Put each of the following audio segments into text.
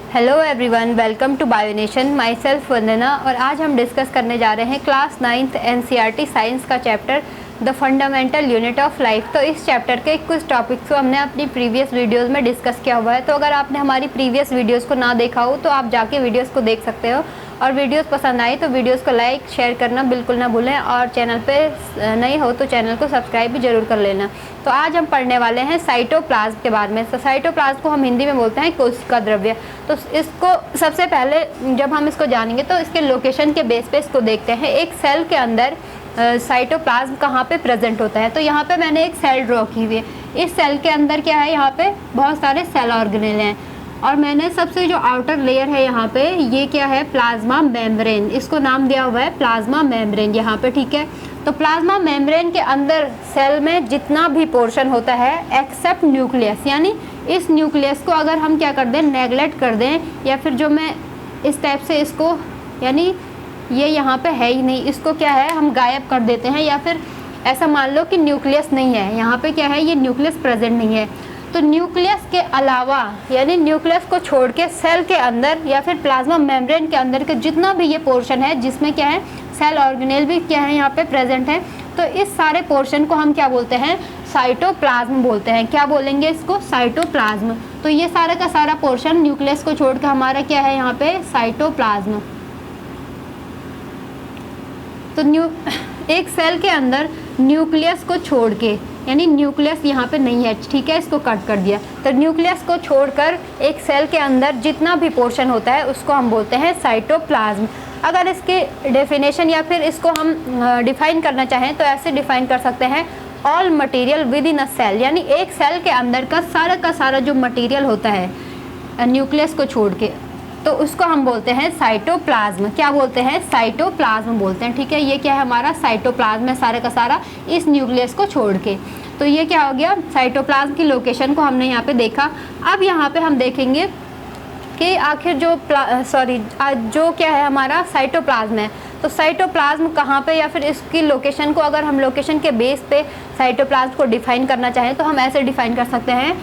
Hello everyone, welcome to Bionation. Myself Vandana. और आज हम डिस्कस करने जा रहे हैं क्लास 9th एनसीईआरटी साइंस का chapter the fundamental unit of life. तो इस चैप्टर के कुछ टॉपिक्स को हमने अपनी प्रीवियस वीडियोस में डिस्कस किया हुआ है। तो अगर आपने हमारी प्रीवियस वीडियोस को ना देखा हो तो आप जाके वीडियोस को देख सकते हो। और वीडियोस पसंद आई तो वीडियोस को लाइक शेयर करना बिल्कुल ना भूलें, और चैनल पे नए हो तो चैनल को सब्सक्राइब भी जरूर कर लेना। तो आज हम पढ़ने वाले हैं साइटोप्लाज्म के बारे में। तो साइटोप्लाज्म को हम हिंदी में बोलते हैं कोशिका द्रव्य। तो इसको सबसे पहले जब हम इसको जानेंगे तो इसके लोकेशन के बेस पे इसको देखते हैं। एक सेल के अंदर साइटोप्लाज्म कहाँ पे प्रेजेंट होता है। तो यहाँ पे मैंने एक सेल ड्रॉ की हुई है। इस सेल के अंदर क्या है, यहाँ पे बहुत सारे सेल ऑर्गेनेल हैं, और मैंने सबसे जो आउटर लेयर है यहाँ पे, ये क्या है, प्लाज्मा मेम्ब्रेन। इसको नाम दिया हुआ है प्लाज्मा मेम्ब्रेन यहाँ पे, ठीक है। तो प्लाज्मा मेम्ब्रेन के अंदर सेल में जितना भी पोर्शन होता है एक्सेप्ट न्यूक्लियस, यानी इस न्यूक्लियस को अगर हम क्या कर दें, नेगलेक्ट कर दें, या फिर जो मैं इस टाइप से इसको, यानी ये यहाँ पे है ही नहीं, इसको क्या है हम गायब कर देते हैं, या फिर ऐसा मान लो कि न्यूक्लियस नहीं है, यहाँ पे क्या है, ये न्यूक्लियस प्रेजेंट नहीं है। तो न्यूक्लियस के अलावा, यानी न्यूक्लियस को छोड़ के सेल के अंदर या फिर प्लाज्मा मेम्ब्रेन के अंदर के जितना भी ये पोर्शन है जिसमें क्या है सेल ऑर्गेनेल भी क्या है यहाँ पे प्रेजेंट है, तो इस सारे पोर्शन को हम क्या बोलते हैं, साइटोप्लाज्म बोलते हैं। क्या बोलेंगे इसको, साइटोप्लाज्म। तो ये सारा का सारा पोर्शन न्यूक्लियस को छोड़ के हमारा क्या है यहाँ पे, साइटोप्लाज्म। तो एक सेल के अंदर न्यूक्लियस को छोड़ के, यानी न्यूक्लियस यहाँ पे नहीं है, ठीक है, इसको कट कर दिया। तो न्यूक्लियस को छोड़कर एक सेल के अंदर जितना भी पोर्शन होता है उसको हम बोलते हैं साइटोप्लाज्म। अगर इसकी डेफिनेशन या फिर इसको हम डिफाइन करना चाहें तो ऐसे डिफाइन कर सकते हैं, all material within a cell, यानी एक सेल के अंदर का सारा जो मटेरियल होता है न्यूक्लियस को छोड़ के, तो उसको हम बोलते हैं साइटोप्लाज्म। क्या बोलते हैं, साइटोप्लाज्म बोलते हैं, ठीक है। ये क्या है, हमारा साइटोप्लाज्म है सारा का सारा इस न्यूक्लियस को छोड़ के। तो ये क्या हो गया, साइटोप्लाज्म की लोकेशन को हमने यहाँ पे देखा। अब यहाँ पे हम देखेंगे कि आखिर जो जो क्या है हमारा साइटोप्लाज्म है, तो साइटोप्लाज्म कहाँ पे, या फिर इसकी लोकेशन को अगर हम लोकेशन के बेस पे साइटोप्लाज्म को डिफाइन करना चाहें तो हम ऐसे डिफाइन कर सकते हैं,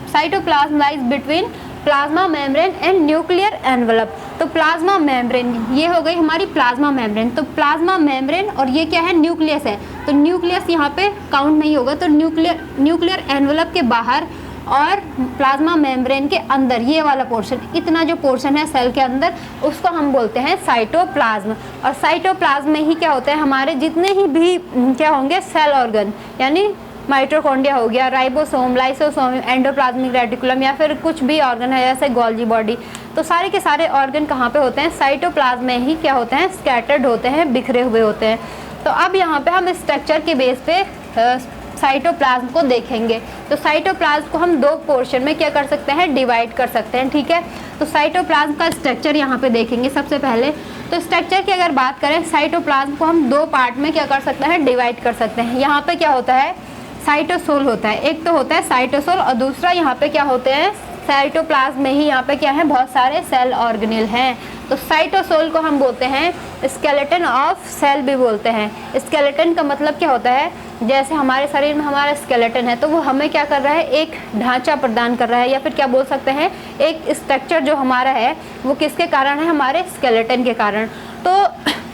cytoplasm lies between plasma membrane and nuclear envelope. तो प्लाज्मा मेम्ब्रेन ये हो गई हमारी प्लाज्मा मेम्ब्रेन। तो प्लाज्मा मेम्ब्रेन और ये क्या है, न्यूक्लियस है। तो न्यूक्लियस यहाँ पे काउंट नहीं होगा, तो न्यूक्लियर एनवलप के बाहर और प्लाज्मा मेम्ब्रेन के अंदर ये वाला पोर्शन, इतना जो पोर्शन है सेल के अंदर, उसको हम बोलते हैं साइटोप्लाज्म। और साइटोप्लाज्म में ही क्या होता है, हमारे जितने ही भी क्या होंगे सेल ऑर्गन, यानी माइटोकॉन्ड्रिया हो गया, राइबोसोम, लाइसोसोम, एंडोप्लाज्मिक रेटिकुलम, या फिर कुछ भी ऑर्गन है जैसे गोल्जी बॉडी, तो सारे के सारे ऑर्गन कहाँ पे होते हैं, साइटोप्लाज्म में ही क्या होते हैं, स्कैटर्ड होते हैं, बिखरे हुए होते हैं। तो अब यहाँ पे हम स्ट्रक्चर के बेस पे साइटोप्लाज्म को देखेंगे। तो साइटोप्लाज्म को हम दो पोर्शन में क्या कर सकते हैं, डिवाइड कर सकते हैं, ठीक है। तो साइटोप्लाज्म का स्ट्रक्चर यहाँ पे देखेंगे सबसे पहले। तो स्ट्रक्चर की अगर बात करें, साइटोप्लाज्म को हम दो पार्ट में क्या कर सकते हैं, डिवाइड कर सकते हैं। यहाँ पे क्या होता है, साइटोसोल होता है, एक तो होता है साइटोसोल, और दूसरा यहाँ पे क्या होते हैं, साइटोप्लाज्म में ही यहाँ पे क्या है, बहुत सारे सेल ऑर्गेनेल हैं। तो साइटोसोल को हम बोलते हैं स्केलेटन ऑफ सेल भी बोलते हैं। स्केलेटन का मतलब क्या होता है, जैसे हमारे शरीर में हमारा स्केलेटन है तो वो हमें क्या कर रहा है, एक ढांचा प्रदान कर रहा है, या फिर क्या बोल सकते हैं, एक स्ट्रक्चर जो हमारा है वो किसके कारण है, हमारे स्केलेटन के कारण। तो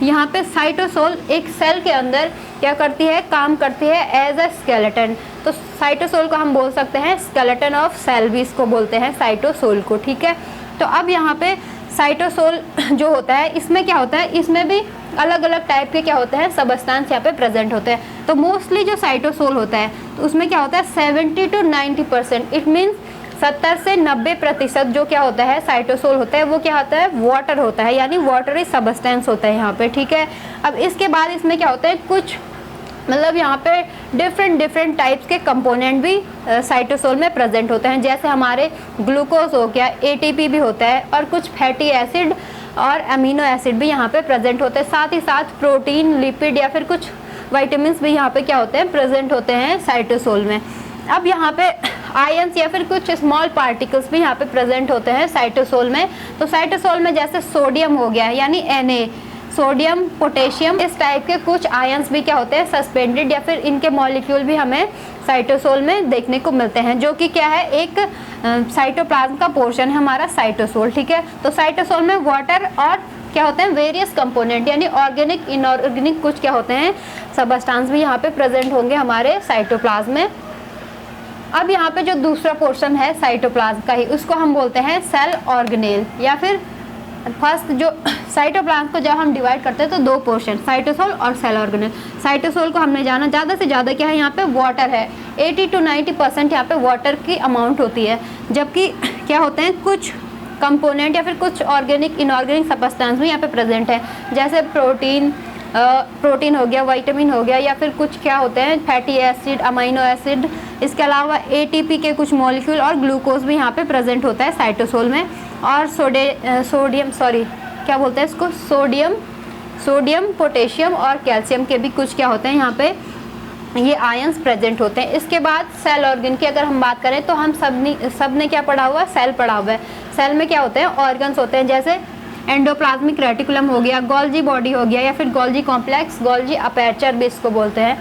यहाँ पे साइटोसोल एक सेल के अंदर क्या करती है, काम करती है एज अ स्केलेटन। तो साइटोसोल को हम बोल सकते हैं स्केलेटन ऑफ सेल भी इसको बोलते हैं साइटोसोल को, ठीक है। तो अब यहाँ पे साइटोसोल जो होता है, इसमें क्या होता है, इसमें भी अलग अलग टाइप के क्या होते हैं, सबस्टांस यहाँ पे प्रेजेंट होते हैं। तो मोस्टली जो साइटोसोल होता है तो उसमें क्या होता है, 70 to 90%, इट मीन्स 70 से 90% जो क्या होता है साइटोसोल होता है वो क्या होता है, वाटर होता है, यानी वाटरी सबस्टेंस होता है यहाँ पे, ठीक है। अब इसके बाद इसमें क्या होता है, कुछ मतलब यहाँ पे डिफरेंट टाइप्स के कंपोनेंट भी साइटोसोल में प्रेजेंट होते हैं, जैसे हमारे ग्लूकोज हो गया, एटीपी भी होता है, और कुछ फैटी एसिड और अमीनो एसिड भी यहाँ पे प्रेजेंट होते हैं। साथ ही साथ प्रोटीन, लिपिड या फिर कुछ विटामिन्स भी यहाँ पे क्या होते हैं, प्रेजेंट होते हैं साइटोसोल में। अब यहाँ पे आयंस या फिर कुछ स्मॉल पार्टिकल्स भी यहाँ पे प्रेजेंट होते हैं साइटोसोल में। तो साइटोसोल में जैसे सोडियम हो गया, यानी Na, सोडियम, पोटेशियम, इस टाइप के कुछ आयंस भी क्या होते हैं सस्पेंडेड, या फिर इनके मॉलिक्यूल भी हमें साइटोसोल में देखने को मिलते हैं, जो कि क्या है एक साइटोप्लाज्म का पोर्शन है हमारा साइटोसोल। ठीक है, तो साइटोसोल में वाटर और क्या होते हैं वेरियस कंपोनेंट यानी ऑर्गेनिक इनऑर्गेनिक कुछ क्या होते हैं सबस्टांस भी यहाँ पे प्रेजेंट होंगे हमारे साइटोप्लाज्म में। अब यहाँ पे जो दूसरा पोर्शन है साइटोप्लाज्म का ही, उसको हम बोलते हैं सेल ऑर्गेनेल, या फिर फर्स्ट जो साइटोप्लाज्म को जब हम डिवाइड करते हैं तो दो पोर्शन साइटोसोल और सेल ऑर्गेनेल। साइटोसोल को हमने जाना ज़्यादा से ज़्यादा क्या है यहाँ पे वाटर है, 80 to 90% यहाँ पे वाटर की अमाउंट होती है, जबकि क्या होते हैं कुछ कंपोनेंट या फिर कुछ ऑर्गेनिक इनऑर्गेनिक सबस्टेंस भी यहाँ पे प्रेजेंट है, जैसे प्रोटीन हो गया, विटामिन हो गया, या फिर कुछ क्या होते हैं फैटी एसिड, अमीनो एसिड, इसके अलावा एटीपी के कुछ मॉलिक्यूल और ग्लूकोज भी यहाँ पे प्रेजेंट होता है साइटोसोल में। और सोडियम, पोटेशियम और कैल्शियम के भी कुछ क्या होते हैं यहाँ पे ये आयंस प्रेजेंट होते हैं। इसके बाद सेल ऑर्गन की अगर हम बात करें तो हम सब ने क्या पढ़ा हुआ है, सेल पढ़ा हुआ है। सेल में क्या होते हैं ऑर्गन्स होते हैं, जैसे एंडोप्लाज्मिक रेटिकुलम हो गया, गोल्जी बॉडी हो गया, या फिर गोल्जी कॉम्प्लेक्स, गोल्जी अपर्चर भी इसको बोलते हैं।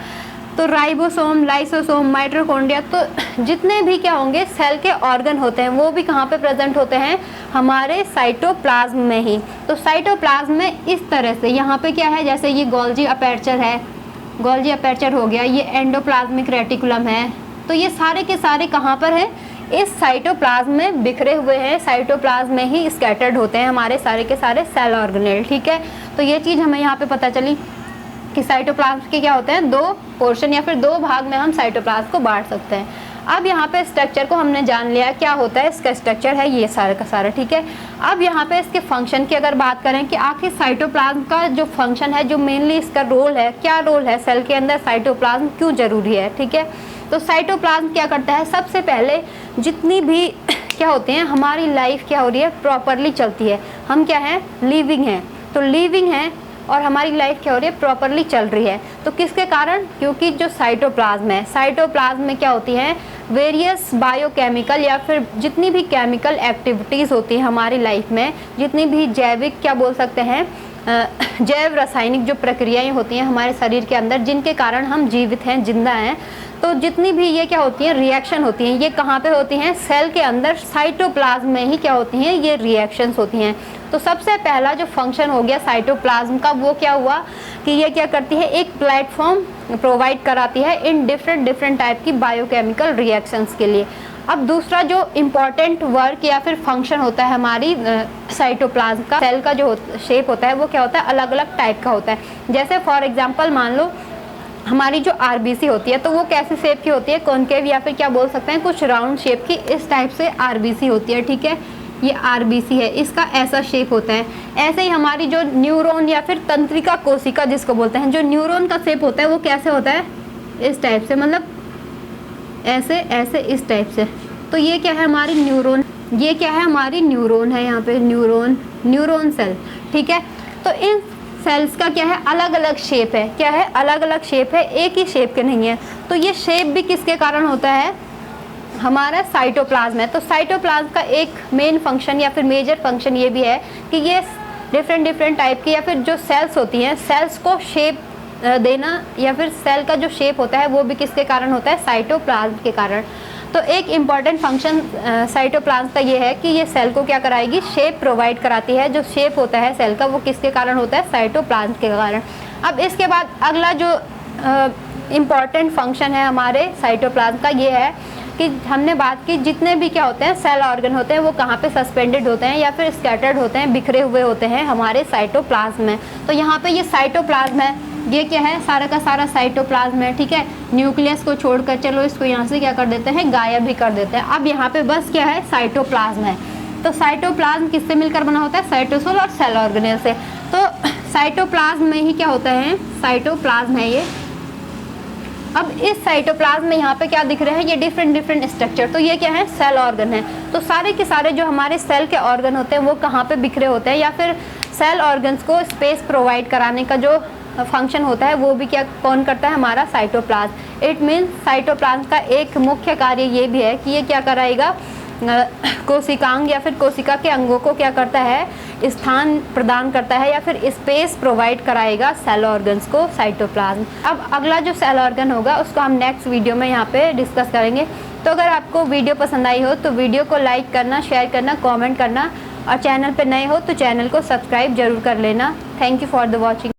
तो राइबोसोम, लाइसोसोम, माइटोकॉन्ड्रिया, तो जितने भी क्या होंगे सेल के ऑर्गन होते हैं वो भी कहाँ पे प्रेजेंट होते हैं हमारे साइटोप्लाज्म में ही। तो साइटोप्लाज्म में इस तरह से यहाँ पे क्या है, जैसे ये गोल्जी अपर्चर है, गोल्जी अपर्चर हो गया, ये एंडोप्लाज्मिक रेटिकुलम है, तो ये सारे के सारे कहाँ पर है इस साइटोप्लाज्म में बिखरे हुए हैं, साइटोप्लाज्म में ही स्कैटर्ड होते हैं हमारे सारे के सारे सेल ऑर्गेनेल। ठीक है, तो ये चीज़ हमें यहाँ पे पता चली कि साइटोप्लाज्म के क्या होते हैं दो पोर्शन या फिर दो भाग में हम साइटोप्लाज्म को बांट सकते हैं। अब यहाँ पे स्ट्रक्चर को हमने जान लिया क्या होता है, इसका स्ट्रक्चर है ये सारा का सारा। ठीक है, अब यहाँ पे इसके फंक्शन की अगर बात करें कि आखिर साइटोप्लाज्म का जो फंक्शन है, जो मेनली इसका रोल है, क्या रोल है सेल के अंदर, साइटोप्लाज्म क्यों जरूरी है। ठीक है, तो साइटोप्लाज्म क्या करता है, सबसे पहले जितनी भी क्या होते हैं हमारी लाइफ क्या हो रही है प्रॉपरली चलती है, हम क्या हैं लिविंग हैं, तो लिविंग हैं और हमारी लाइफ क्या हो रही है प्रॉपरली चल रही है, तो किसके कारण, क्योंकि जो साइटोप्लाज्म है, साइटोप्लाज्म में क्या होती हैं वेरियस बायोकेमिकल या फिर जितनी भी केमिकल एक्टिविटीज़ होती है हमारी लाइफ में, जितनी भी जैविक क्या बोल सकते हैं जैव रासायनिक जो प्रक्रियाएं होती हैं हमारे शरीर के अंदर, जिनके कारण हम जीवित हैं, जिंदा हैं, तो जितनी भी ये क्या होती हैं रिएक्शन होती हैं, ये कहाँ पे होती हैं सेल के अंदर, साइटोप्लाज्म में ही क्या होती हैं ये रिएक्शंस होती हैं। तो सबसे पहला जो फंक्शन हो गया साइटोप्लाज्म का वो क्या हुआ कि ये क्या करती है एक प्लेटफॉर्म प्रोवाइड कराती है इन डिफरेंट टाइप की बायोकेमिकल रिएक्शंस के लिए। अब दूसरा जो इम्पॉर्टेंट वर्क या फिर फंक्शन होता है हमारी साइटोप्लाज्म का, सेल का जो शेप होता है वो क्या होता है अलग अलग टाइप का होता है। जैसे फॉर एग्जांपल मान लो हमारी जो आरबीसी होती है तो वो कैसे शेप की होती है, कॉनकेव या फिर क्या बोल सकते हैं कुछ राउंड शेप की, इस टाइप से आरबीसी होती है। ठीक है, ये आरबीसी है, इसका ऐसा शेप होता है। ऐसे ही हमारी जो न्यूरॉन या फिर तंत्रिका कोशिका जिसको बोलते हैं, जो न्यूरॉन का शेप होता है वो कैसे होता है इस टाइप से, मतलब ऐसे ऐसे इस टाइप से। तो ये क्या है हमारी न्यूरॉन, ये क्या है हमारी न्यूरॉन है, यहाँ पे न्यूरॉन सेल। ठीक है, तो इन सेल्स का क्या है अलग अलग शेप है, क्या है अलग अलग शेप है, एक ही शेप के नहीं है। तो ये शेप भी किसके कारण होता है हमारा साइटोप्लाज्म है। तो साइटोप्लाज्म का एक मेन फंक्शन या फिर मेजर फंक्शन ये भी है कि ये डिफरेंट टाइप की या फिर जो सेल्स होती हैं, सेल्स को शेप देना या फिर सेल का जो शेप होता है वो भी किसके कारण होता है साइटोप्लाज्म के कारण। तो एक इम्पॉर्टेंट फंक्शन साइटोप्लाज्म का ये है कि ये सेल को क्या कराएगी शेप प्रोवाइड कराती है। जो शेप होता है सेल का वो किसके कारण होता है साइटोप्लाज्म के कारण। अब इसके बाद अगला जो इम्पॉर्टेंट फंक्शन है हमारे साइटोप्लाज्म का ये है कि हमने बात की जितने भी क्या होते हैं सेल ऑर्गन होते हैं वो कहाँ पे सस्पेंडेड होते हैं या फिर स्कैटर्ड होते हैं, बिखरे हुए होते हैं हमारे साइटोप्लाज्म में। तो यहाँ पे ये साइटोप्लाज्म है, ये क्या है सारा का सारा साइटोप्लाज्म है। ठीक है, न्यूक्लियस को छोड़कर चलो इसको यहाँ से क्या कर देते हैं गायब भी कर देते हैं। अब यहाँ पे बस क्या है साइटोप्लाज्म है। तो साइटोप्लाज्म किससे मिलकर बना होता है साइटोसोल और सेल ऑर्गेनेल से। तो साइटोप्लाज्म में ही क्या होता है साइटोप्लाज्म है ये। अब इस साइटोप्लाज्म में यहाँ पे क्या दिख रहे हैं ये डिफरेंट स्ट्रक्चर। तो ये क्या है सेल ऑर्गन है। तो सारे के सारे जो हमारे सेल के ऑर्गन होते हैं वो कहाँ पे बिखरे होते हैं या फिर सेल ऑर्गन्स को स्पेस प्रोवाइड कराने का जो फंक्शन होता है वो भी क्या कौन करता है हमारा साइटोप्लाज्म। इट मीन्स साइटोप्लाज्म का एक मुख्य कार्य ये भी है कि ये क्या कराएगा कोशिकांग या फिर कोशिका के अंगों को क्या करता है स्थान प्रदान करता है या फिर स्पेस प्रोवाइड कराएगा सेल ऑर्गन्स को साइटोप्लाज्म। अब अगला जो सेल ऑर्गन होगा उसको हम नेक्स्ट वीडियो में यहाँ पे डिस्कस करेंगे। तो अगर आपको वीडियो पसंद आई हो तो वीडियो को लाइक करना, शेयर करना, कमेंट करना और चैनल पे नए हो तो चैनल को सब्सक्राइब जरूर कर लेना। Thank you for the watching.